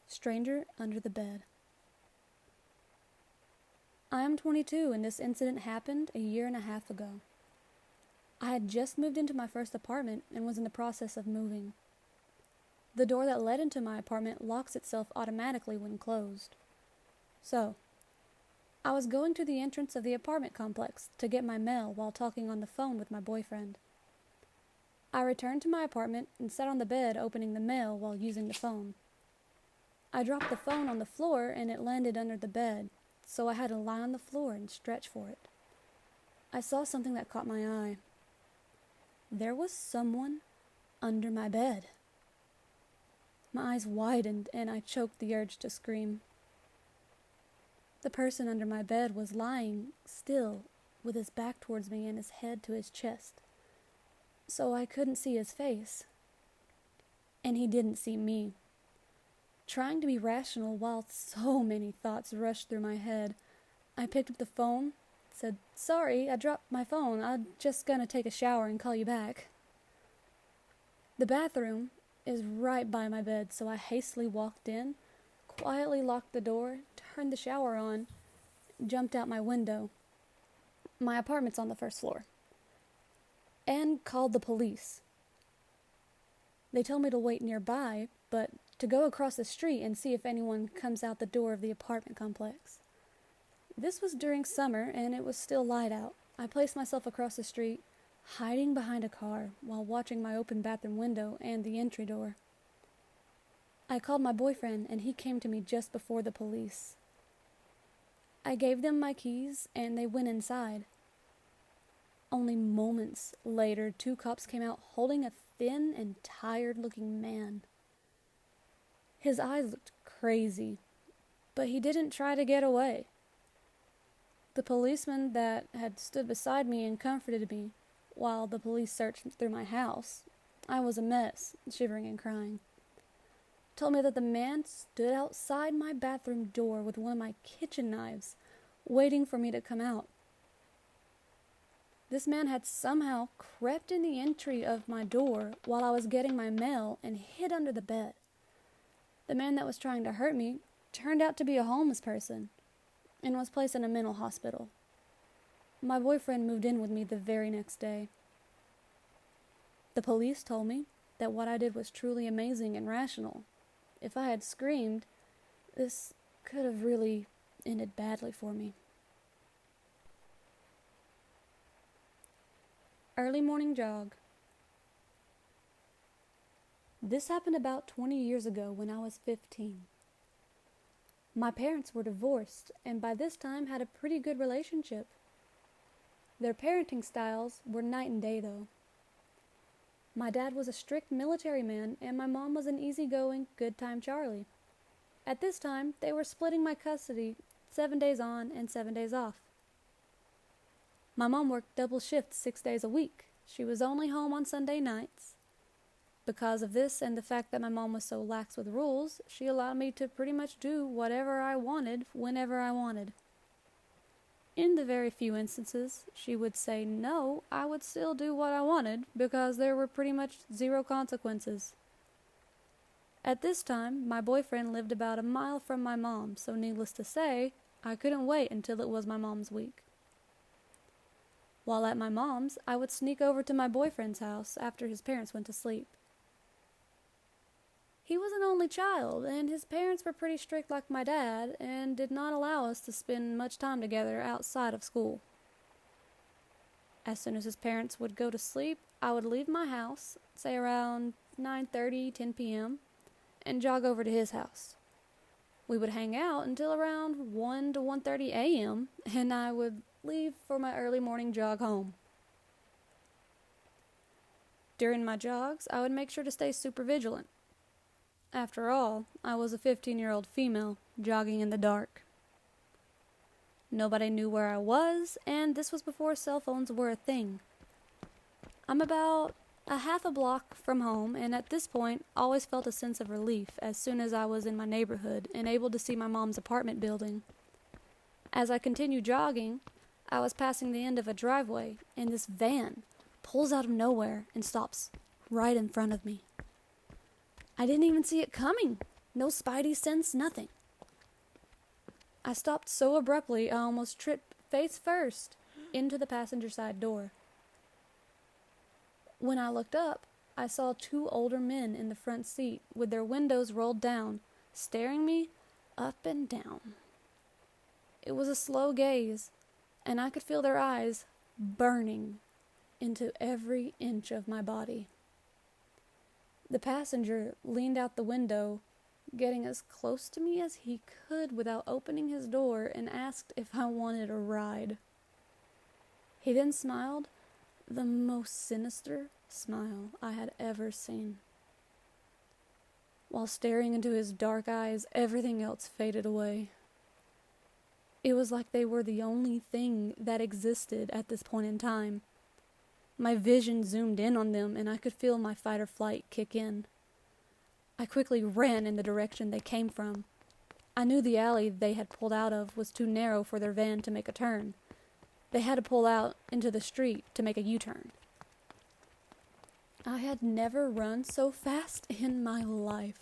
Stranger under the bed. I am 22 and this incident happened a year and a half ago. I had just moved into my first apartment and was in the process of moving. The door that led into my apartment locks itself automatically when closed. So, I was going to the entrance of the apartment complex to get my mail while talking on the phone with my boyfriend. I returned to my apartment and sat on the bed opening the mail while using the phone. I dropped the phone on the floor and it landed under the bed, so I had to lie on the floor and stretch for it. I saw something that caught my eye. There was someone under my bed. My eyes widened and I choked the urge to scream. The person under my bed was lying still with his back towards me and his head to his chest, so I couldn't see his face. And he didn't see me. Trying to be rational while so many thoughts rushed through my head, I picked up the phone, said, "Sorry, I dropped my phone. I'm just gonna take a shower and call you back." The bathroom is right by my bed, so I hastily walked in, quietly locked the door, turned the shower on, jumped out my window. My apartment's on the first floor. And called the police. They told me to wait nearby, but to go across the street and see if anyone comes out the door of the apartment complex. This was during summer, and it was still light out. I placed myself across the street, hiding behind a car while watching my open bathroom window and the entry door. I called my boyfriend, and he came to me just before the police. I gave them my keys, and they went inside. Only moments later, 2 cops came out holding a thin and tired-looking man. His eyes looked crazy, but he didn't try to get away. The policeman that had stood beside me and comforted me while the police searched through my house, I was a mess, shivering and crying, told me that the man stood outside my bathroom door with one of my kitchen knives, waiting for me to come out. This man had somehow crept in the entry of my door while I was getting my mail and hid under the bed. The man that was trying to hurt me turned out to be a homeless person and was placed in a mental hospital. My boyfriend moved in with me the very next day. The police told me that what I did was truly amazing and rational. If I had screamed, this could have really ended badly for me. Early morning jog. This happened about 20 years ago when I was 15. My parents were divorced and by this time had a pretty good relationship. Their parenting styles were night and day though. My dad was a strict military man and my mom was an easygoing, good-time Charlie. At this time, they were splitting my custody 7 days on and 7 days off. My mom worked double shifts 6 days a week. She was only home on Sunday nights. Because of this and the fact that my mom was so lax with rules, she allowed me to pretty much do whatever I wanted whenever I wanted. In the very few instances she would say no, I would still do what I wanted because there were pretty much zero consequences. At this time, my boyfriend lived about a mile from my mom, so needless to say, I couldn't wait until it was my mom's week. While at my mom's, I would sneak over to my boyfriend's house after his parents went to sleep. He was an only child, and his parents were pretty strict like my dad, and did not allow us to spend much time together outside of school. As soon as his parents would go to sleep, I would leave my house, say around 9:30, 10 p.m., and jog over to his house. We would hang out until around 1 to 1:30 a.m., and I would leave for my early morning jog home. During my jogs, I would make sure to stay super vigilant. After all, I was a 15-year-old female jogging in the dark. Nobody knew where I was, and this was before cell phones were a thing. I'm about a half a block from home, and at this point, always felt a sense of relief as soon as I was in my neighborhood and able to see my mom's apartment building. As I continued jogging, I was passing the end of a driveway, and this van pulls out of nowhere and stops right in front of me. I didn't even see it coming. No spidey sense, nothing. I stopped so abruptly I almost tripped face first into the passenger side door. When I looked up, I saw two older men in the front seat with their windows rolled down, staring me up and down. It was a slow gaze, and I could feel their eyes burning into every inch of my body. The passenger leaned out the window, getting as close to me as he could without opening his door, and asked if I wanted a ride. He then smiled, the most sinister smile I had ever seen. While staring into his dark eyes, everything else faded away. It was like they were the only thing that existed at this point in time. My vision zoomed in on them, and I could feel my fight or flight kick in. I quickly ran in the direction they came from. I knew the alley they had pulled out of was too narrow for their van to make a turn. They had to pull out into the street to make a U-turn. I had never run so fast in my life.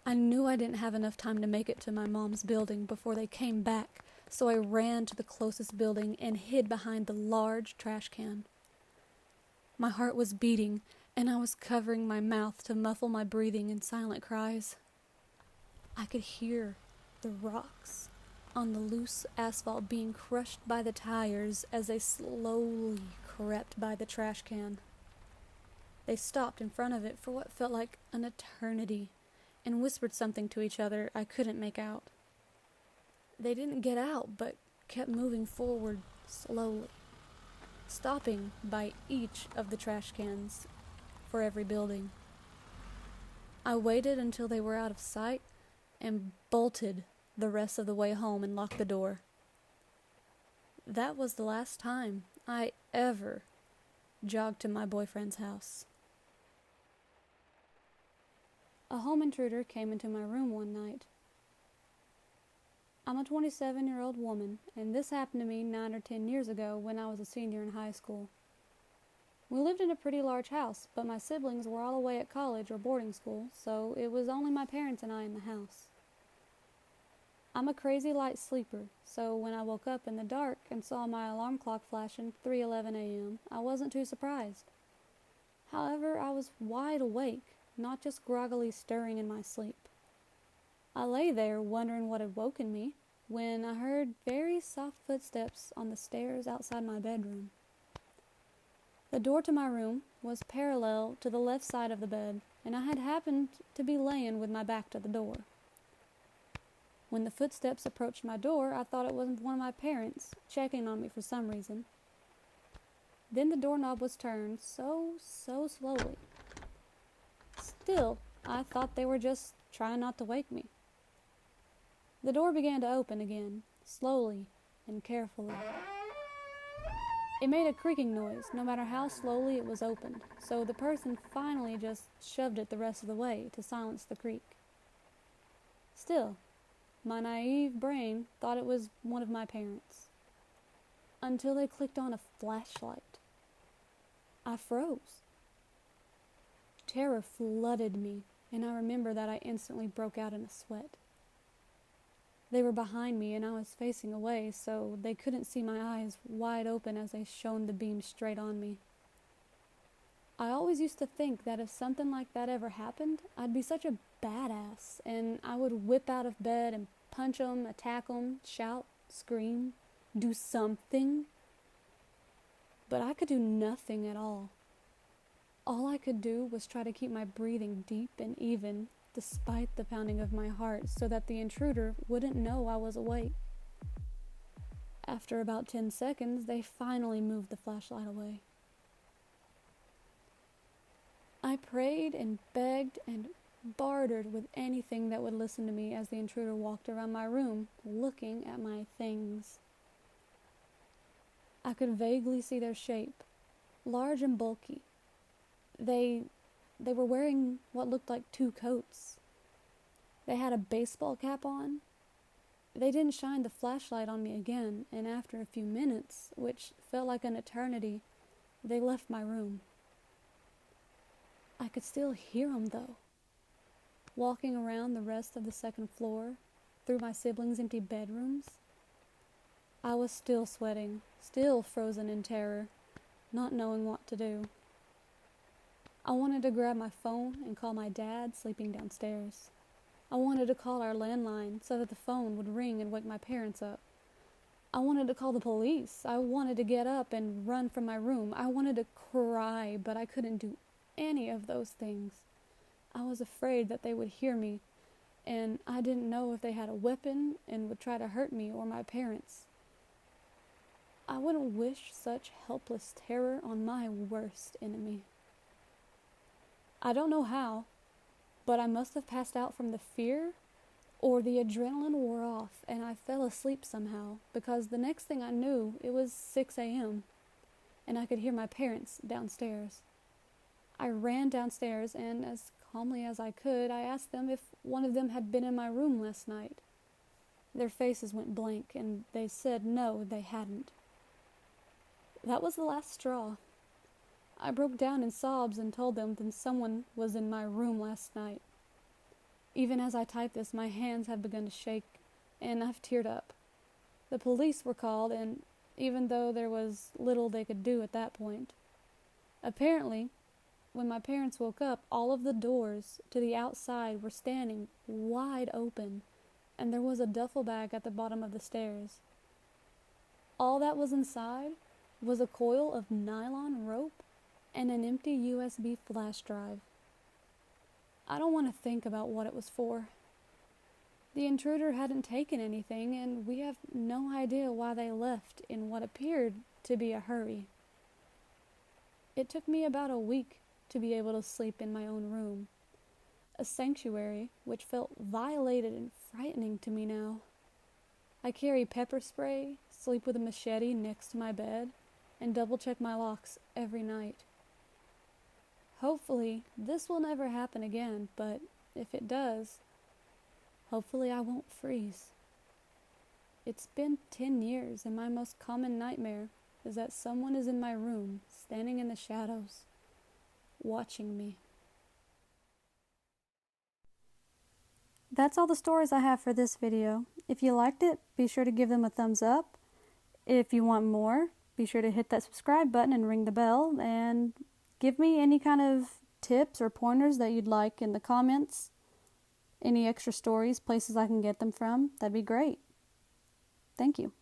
I knew I didn't have enough time to make it to my mom's building before they came back, so I ran to the closest building and hid behind the large trash can. My heart was beating, and I was covering my mouth to muffle my breathing in silent cries. I could hear the rocks on the loose asphalt being crushed by the tires as they slowly crept by the trash can. They stopped in front of it for what felt like an eternity and whispered something to each other I couldn't make out. They didn't get out, but kept moving forward slowly, stopping by each of the trash cans for every building. I waited until they were out of sight and bolted the rest of the way home and locked the door. That was the last time I ever jogged to my boyfriend's house. A home intruder came into my room one night. I'm a 27-year-old woman, and this happened to me 9 or 10 years ago when I was a senior in high school. We lived in a pretty large house, but my siblings were all away at college or boarding school, so it was only my parents and I in the house. I'm a crazy light sleeper, so when I woke up in the dark and saw my alarm clock flashing 3:11 a.m., I wasn't too surprised. However, I was wide awake, not just groggily stirring in my sleep. I lay there wondering what had woken me when I heard very soft footsteps on the stairs outside my bedroom. The door to my room was parallel to the left side of the bed, and I had happened to be laying with my back to the door. When the footsteps approached my door, I thought it was one of my parents checking on me for some reason. Then the doorknob was turned so slowly. Still, I thought they were just trying not to wake me. The door began to open again, slowly and carefully. It made a creaking noise, no matter how slowly it was opened, so the person finally just shoved it the rest of the way to silence the creak. Still, my naive brain thought it was one of my parents, until they clicked on a flashlight. I froze. Terror flooded me, and I remember that I instantly broke out in a sweat. They were behind me, and I was facing away, so they couldn't see my eyes wide open as they shone the beam straight on me. I always used to think that if something like that ever happened, I'd be such a badass, and I would whip out of bed and punch them, attack them, shout, scream, do something. But I could do nothing at all. All I could do was try to keep my breathing deep and even, despite the pounding of my heart, so that the intruder wouldn't know I was awake. After about 10 seconds, they finally moved the flashlight away. I prayed and begged and bartered with anything that would listen to me as the intruder walked around my room, looking at my things. I could vaguely see their shape, large and bulky. They were wearing what looked like 2 coats. They had a baseball cap on. They didn't shine the flashlight on me again, and after a few minutes, which felt like an eternity, they left my room. I could still hear them, though, walking around the rest of the second floor, through my siblings' empty bedrooms. I was still sweating, still frozen in terror, not knowing what to do. I wanted to grab my phone and call my dad sleeping downstairs. I wanted to call our landline so that the phone would ring and wake my parents up. I wanted to call the police. I wanted to get up and run from my room. I wanted to cry, but I couldn't do any of those things. I was afraid that they would hear me, and I didn't know if they had a weapon and would try to hurt me or my parents. I wouldn't wish such helpless terror on my worst enemy. I don't know how, but I must have passed out from the fear, or the adrenaline wore off and I fell asleep somehow, because the next thing I knew, it was 6 a.m. and I could hear my parents downstairs. I ran downstairs and, as calmly as I could, I asked them if one of them had been in my room last night. Their faces went blank and they said no, they hadn't. That was the last straw. I broke down in sobs and told them that someone was in my room last night. Even as I type this, my hands have begun to shake, and I've teared up. The police were called, and even though there was little they could do at that point. Apparently, when my parents woke up, all of the doors to the outside were standing wide open, and there was a duffel bag at the bottom of the stairs. All that was inside was a coil of nylon rope and an empty USB flash drive. I don't want to think about what it was for. The intruder hadn't taken anything, and we have no idea why they left in what appeared to be a hurry. It took me about a week to be able to sleep in my own room, a sanctuary which felt violated and frightening to me now. I carry pepper spray, sleep with a machete next to my bed, and double-check my locks every night. Hopefully, this will never happen again, but if it does, hopefully I won't freeze. It's been 10 years, and my most common nightmare is that someone is in my room, standing in the shadows, watching me. That's all the stories I have for this video. If you liked it, be sure to give them a thumbs up. If you want more, be sure to hit that subscribe button and ring the bell, and give me any kind of tips or pointers that you'd like in the comments. Any extra stories, places I can get them from, that'd be great. Thank you.